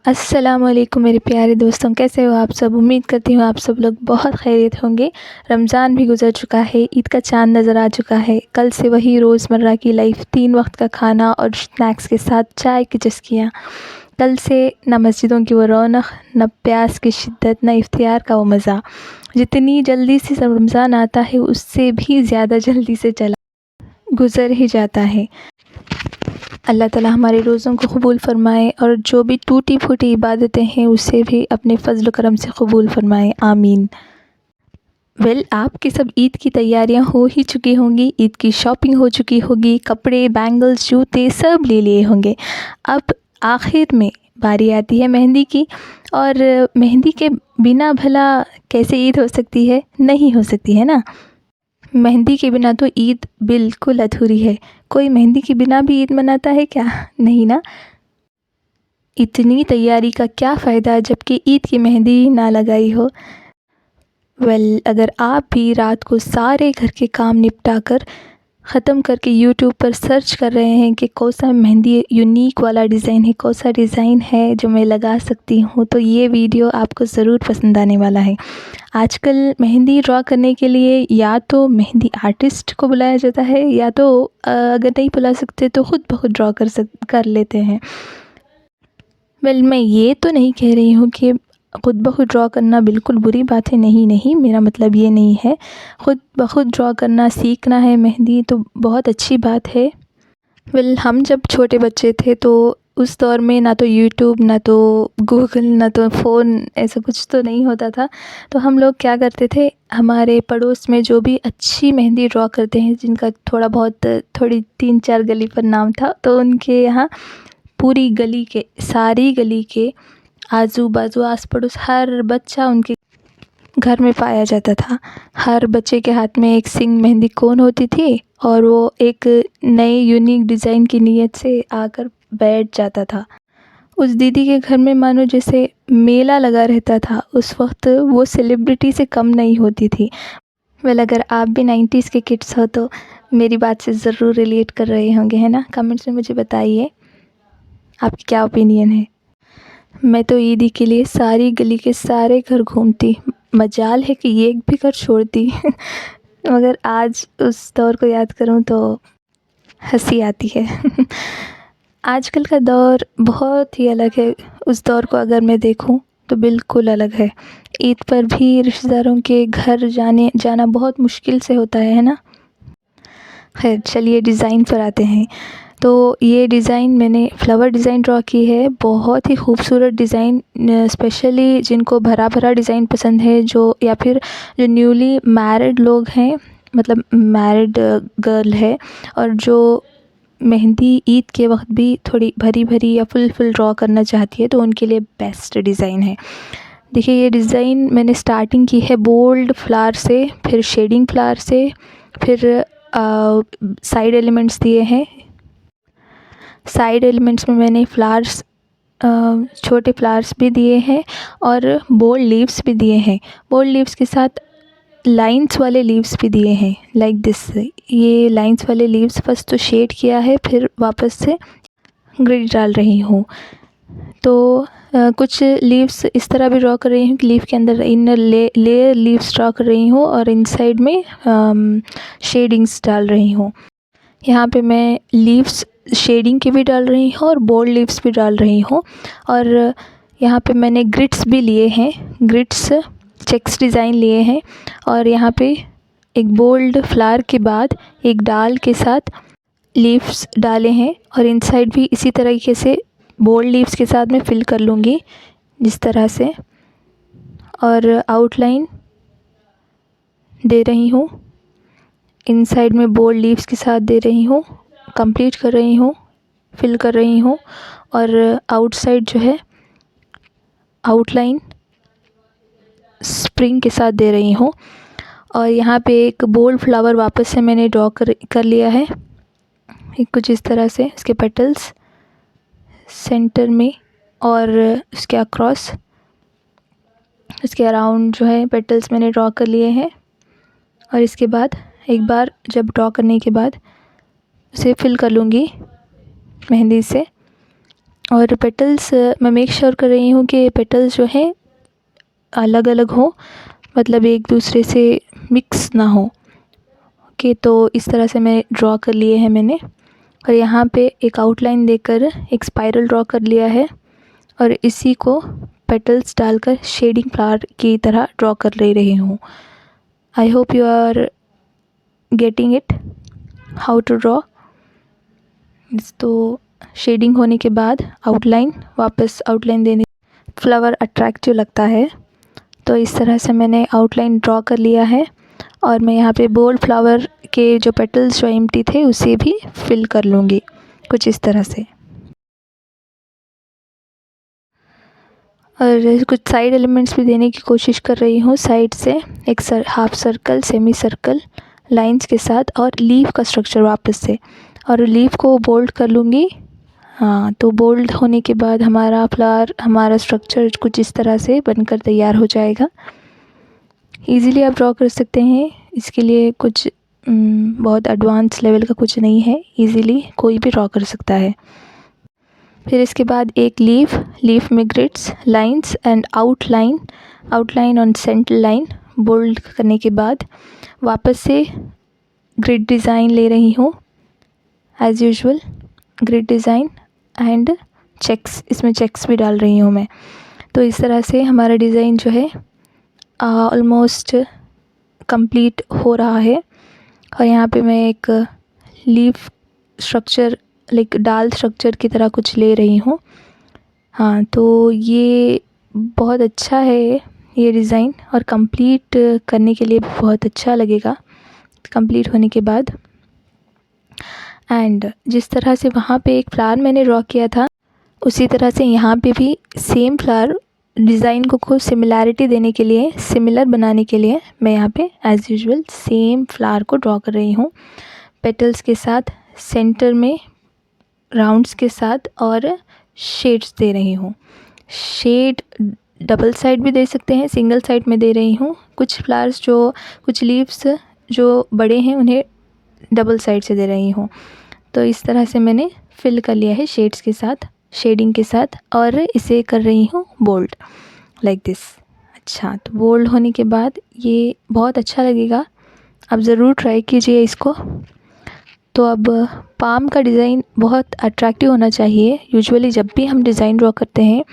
अस्सलामुअलैकुम मेरे प्यारे दोस्तों, कैसे हो आप सब। उम्मीद करती हूँ आप सब लोग बहुत खैरियत होंगे। रमज़ान भी गुजर चुका है, ईद का चाँद नज़र आ चुका है। कल से वही रोज़मर्रा की लाइफ, 3 वक्त का खाना और स्नैक्स के साथ चाय की चस्कियाँ। कल से न मस्जिदों की वो रौनक, न प्यास की शिद्दत, न इफ्तियार का वो मज़ा। जितनी जल्दी से रमज़ान आता है उससे भी ज़्यादा जल्दी से चला गुज़र ही जाता है। अल्लाह ताला हमारे रोज़ों को कबूल फ़रमाए और जो भी टूटी फूटी इबादतें हैं उसे भी अपने फ़ज़ल करम से कबूल फ़रमाए, आमीन। आपकी सब ईद की तैयारियां हो ही चुकी होंगी, ईद की शॉपिंग हो चुकी होगी, कपड़े, बैंगल्स, जूते सब ले लिए होंगे। अब आखिर में बारी आती है मेहंदी की, और मेहंदी के बिना भला कैसे ईद हो सकती है, नहीं हो सकती है ना। मेहंदी के बिना तो ईद बिल्कुल अधूरी है। कोई मेहंदी के बिना भी ईद मनाता है क्या? नहीं ना। इतनी तैयारी का क्या फ़ायदा जबकि ईद की मेहंदी ना लगाई हो। अगर आप भी रात को सारे घर के काम निपटा कर ख़त्म करके यूट्यूब पर सर्च कर रहे हैं कि कौन सा मेहंदी यूनिक वाला डिज़ाइन है, कौन सा डिज़ाइन है जो मैं लगा सकती हूँ, तो ये वीडियो आपको ज़रूर पसंद आने वाला है। आजकल मेहंदी ड्रॉ करने के लिए या तो मेहंदी आर्टिस्ट को बुलाया जाता है, या तो अगर नहीं बुला सकते तो ख़ुद ब खुद ड्रॉ कर लेते हैं। मैं ये तो नहीं कह रही हूँ कि ख़ुद ब खुद ड्रॉ करना बिल्कुल बुरी बात है, नहीं, मेरा मतलब ये नहीं है। ख़ुद ब खुद ड्रॉ करना सीखना है मेहंदी तो बहुत अच्छी बात है। हम जब छोटे बच्चे थे तो उस दौर में ना तो यूट्यूब, ना तो गूगल, ना तो फ़ोन, ऐसा कुछ तो नहीं होता था। तो हम लोग क्या करते थे, हमारे पड़ोस में जो भी अच्छी मेहंदी ड्रॉ करते हैं, जिनका थोड़ा बहुत थोड़ी 3-4 गली पर नाम था, तो उनके यहाँ पूरी गली के, सारी गली के आजू बाजू, आस पड़ोस हर बच्चा उनके घर में पाया जाता था। हर बच्चे के हाथ में एक सिंग मेहंदी कोन होती थी और वो एक नए यूनिक डिज़ाइन की नीयत से आकर बैठ जाता था। उस दीदी के घर में मानो जैसे मेला लगा रहता था। उस वक्त वो सेलिब्रिटी से कम नहीं होती थी। अगर आप भी 90s के किड्स हो तो मेरी बात से ज़रूर रिलेट कर रहे होंगे, है ना। कमेंट्स में मुझे बताइए आपकी क्या ओपिनियन है। मैं तो ईदी के लिए सारी गली के सारे घर घूमती, मजाल है कि एक भी घर छोड़ती मगर आज उस दौर को याद करूं तो हंसी आती है आजकल का दौर बहुत ही अलग है। उस दौर को अगर मैं देखूं तो बिल्कुल अलग है। ईद पर भी रिश्तेदारों के घर जाना बहुत मुश्किल से होता है ना। खैर चलिए डिज़ाइन पर आते हैं। तो ये डिज़ाइन मैंने फ्लावर डिज़ाइन ड्रॉ की है, बहुत ही खूबसूरत डिज़ाइन। स्पेशली जिनको भरा भरा डिज़ाइन पसंद है, जो या फिर जो न्यूली मैरिड लोग हैं, मतलब मैरिड गर्ल है, और जो मेहंदी ईद के वक्त भी थोड़ी भरी भरी या फुल ड्रॉ करना चाहती है, तो उनके लिए बेस्ट डिज़ाइन है। देखिए ये डिज़ाइन मैंने स्टार्टिंग की है बोल्ड फ्लावर से, फिर शेडिंग फ्लावर से, फिर साइड एलिमेंट्स दिए हैं। साइड एलिमेंट्स में मैंने फ्लावर्स, छोटे फ्लावर्स भी दिए हैं और बोल्ड लीव्स भी दिए हैं। बोल्ड लीव्स के साथ लाइंस वाले लीव्स भी दिए हैं, लाइक दिस। ये लाइंस वाले लीव्स फर्स्ट तो शेड किया है, फिर वापस से ग्रिड डाल रही हूँ। तो कुछ लीव्स इस तरह भी ड्रॉ कर रही हूँ कि लीव के अंदर इनर लेयर लीव्स ड्रॉ कर रही हूँ और इनसाइड में शेडिंग्स डाल रही हूँ। यहाँ पे मैं लीव्स शेडिंग की भी डाल रही हूँ और बोल्ड लीव्स भी डाल रही हूँ। और यहाँ पे मैंने ग्रिड्स भी लिए हैं, ग्रिड्स चेक्स डिज़ाइन लिए हैं। और यहाँ पे एक बोल्ड फ्लावर के बाद एक डाल के साथ लीव्स डाले हैं, और इनसाइड भी इसी तरीके से बोल्ड लीव्स के साथ मैं फिल कर लूँगी जिस तरह से, और आउटलाइन दे रही हूँ। इनसाइड में बोल्ड लीव्स के साथ दे रही हूँ, कंप्लीट कर रही हूँ, फिल कर रही हूँ। और आउटसाइड जो है आउटलाइन स्प्रिंग के साथ दे रही हूँ। और यहाँ पे एक बोल्ड फ्लावर वापस से मैंने ड्रॉ कर लिया है, कुछ इस तरह से। इसके पेटल्स सेंटर में और उसके अक्रॉस, इसके अराउंड जो है पेटल्स मैंने ड्रॉ कर लिए हैं। और इसके बाद एक बार जब ड्रॉ करने के बाद उसे फिल कर लूँगी मेहंदी से। और पेटल्स मैं मेक श्योर कर रही हूँ कि पेटल्स जो हैं अलग अलग हो, मतलब एक दूसरे से मिक्स ना हो। ओके, तो इस तरह से मैं ड्रॉ कर लिए हैं मैंने, और यहाँ पे एक आउटलाइन देकर एक स्पाइरल ड्रॉ कर लिया है, और इसी को पेटल्स डालकर शेडिंग फ्लावर की तरह ड्रॉ कर ले रही हूँ। I hope you are getting it how to draw. तो शेडिंग होने के बाद आउटलाइन, वापस आउटलाइन देने फ्लावर अट्रैक्टिव लगता है। तो इस तरह से मैंने आउटलाइन ड्रॉ कर लिया है, और मैं यहाँ पे बोल्ड फ्लावर के जो पेटल्स जो एम्प्टी थे उसे भी फिल कर लूँगी कुछ इस तरह से। और कुछ साइड एलिमेंट्स भी देने की कोशिश कर रही हूँ साइड से, एक half circle, semi circle lines के साथ, और लीफ का स्ट्रक्चर वापस से, और लीफ को बोल्ड कर लूँगी। हाँ, तो बोल्ड होने के बाद हमारा फ्लावर, हमारा स्ट्रक्चर कुछ इस तरह से बनकर तैयार हो जाएगा। ईज़िली आप ड्रॉ कर सकते हैं, इसके लिए कुछ बहुत एडवांस लेवल का कुछ नहीं है, ईज़िली कोई भी ड्रॉ कर सकता है। फिर इसके बाद एक लीफ में grids, lines and outline on centre line bold करने के बाद वापस से ग्रिड डिज़ाइन ले रही हूँ as usual, grid design and checks, इसमें चेक्स भी डाल रही हूँ मैं। तो इस तरह से हमारा डिज़ाइन जो है ऑलमोस्ट कंप्लीट हो रहा है। और यहाँ पे मैं एक लीफ स्ट्रक्चर, लाइक डाल स्ट्रक्चर की तरह कुछ ले रही हूँ। हाँ, तो ये बहुत अच्छा है ये डिज़ाइन, और कंप्लीट करने के लिए बहुत अच्छा लगेगा कंप्लीट होने के बाद। एंड जिस तरह से वहाँ पे एक फ्लावर मैंने ड्रॉ किया था, उसी तरह से यहाँ पे भी सेम फ्लावर डिज़ाइन को सिमिलैरिटी देने के लिए, सिमिलर बनाने के लिए मैं यहाँ पे एज़ यूजुअल सेम फ्लावर को ड्रॉ कर रही हूँ पेटल्स के साथ, सेंटर में राउंड्स के साथ, और शेड्स दे रही हूँ। शेड डबल साइड भी दे सकते हैं, सिंगल साइड में दे रही हूँ। कुछ फ्लावर्स जो, कुछ लीव्स जो बड़े हैं उन्हें डबल साइड से दे रही हूँ। तो इस तरह से मैंने फिल कर लिया है शेड्स के साथ, शेडिंग के साथ, और इसे कर रही हूँ बोल्ड लाइक दिस। अच्छा, तो बोल्ड होने के बाद ये बहुत अच्छा लगेगा, आप ज़रूर ट्राई कीजिए इसको। तो अब पाम का डिज़ाइन बहुत अट्रैक्टिव होना चाहिए। यूजुअली जब भी हम डिज़ाइन ड्रॉ करते हैं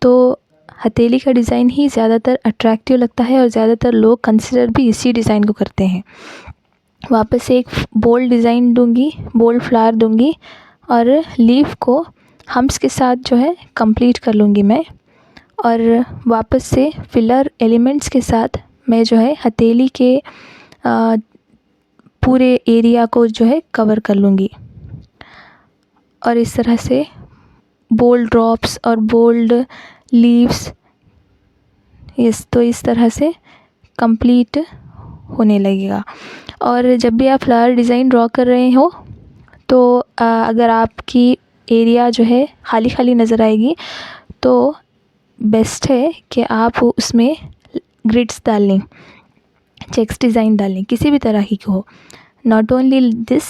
तो हथेली का डिज़ाइन ही ज़्यादातर अट्रैक्टिव लगता है, और ज़्यादातर लोग कंसिडर भी इसी डिज़ाइन को करते हैं। वापस से एक बोल्ड डिज़ाइन दूंगी, बोल्ड फ्लावर दूंगी, और लीफ को हम्प्स के साथ जो है कंप्लीट कर लूँगी मैं, और वापस से फिलर एलिमेंट्स के साथ मैं जो है हथेली के पूरे एरिया को जो है कवर कर लूँगी। और इस तरह से बोल्ड ड्रॉप्स और बोल्ड लीव्स, तो इस तरह से कंप्लीट होने लगेगा। और जब भी आप फ्लावर डिज़ाइन ड्रॉ कर रहे हो तो अगर आपकी एरिया जो है खाली खाली नज़र आएगी तो बेस्ट है कि आप उसमें ग्रिड्स डाल लें, चेक्स डिज़ाइन डाल लें, किसी भी तरह की हो, नॉट ओनली दिस,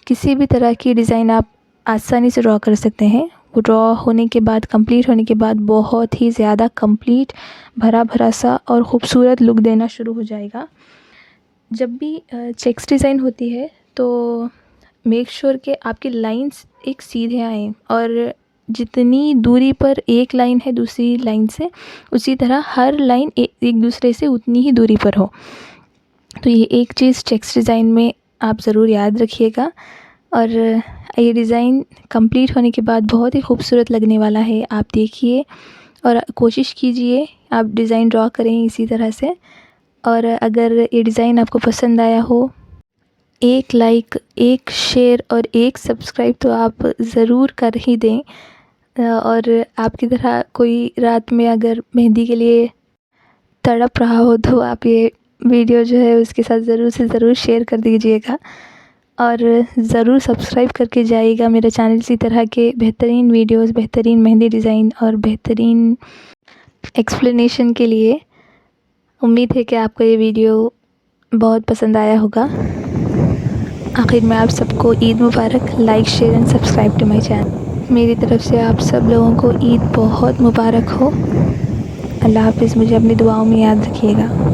किसी भी तरह की डिज़ाइन आप आसानी से ड्रॉ कर सकते हैं। वो ड्रॉ होने के बाद, कंप्लीट होने के बाद बहुत ही ज़्यादा कंप्लीट, भरा भरा सा और ख़ूबसूरत लुक देना शुरू हो जाएगा। जब भी चेक्स डिज़ाइन होती है तो मेक श्योर कि आपकी लाइंस एक सीधे आएँ, और जितनी दूरी पर एक लाइन है दूसरी लाइन से, उसी तरह हर लाइन एक दूसरे से उतनी ही दूरी पर हो। तो ये एक चीज़ चेक्स डिज़ाइन में आप ज़रूर याद रखिएगा। और ये डिज़ाइन कंप्लीट होने के बाद बहुत ही खूबसूरत लगने वाला है। आप देखिए और कोशिश कीजिए आप डिज़ाइन ड्रॉ करें इसी तरह से। और अगर ये डिज़ाइन आपको पसंद आया हो, एक लाइक, एक शेयर और एक सब्सक्राइब तो आप ज़रूर कर ही दें। और आपकी तरह कोई रात में अगर मेहंदी के लिए तड़प रहा हो तो आप ये वीडियो जो है उसके साथ ज़रूर से ज़रूर शेयर कर दीजिएगा, और ज़रूर सब्सक्राइब करके जाइएगा मेरा चैनल। इसी तरह के बेहतरीन वीडियोस, बेहतरीन मेहंदी डिज़ाइन और बेहतरीन एक्सप्लेनेशन के लिए। उम्मीद है कि आपको ये वीडियो बहुत पसंद आया होगा। आखिर में आप सबको ईद मुबारक। Like, share and subscribe to my channel. मेरी तरफ़ से आप सब लोगों को ईद बहुत मुबारक हो। अल्लाह हाफ़िज़। मुझे अपनी दुआओं में याद रखिएगा।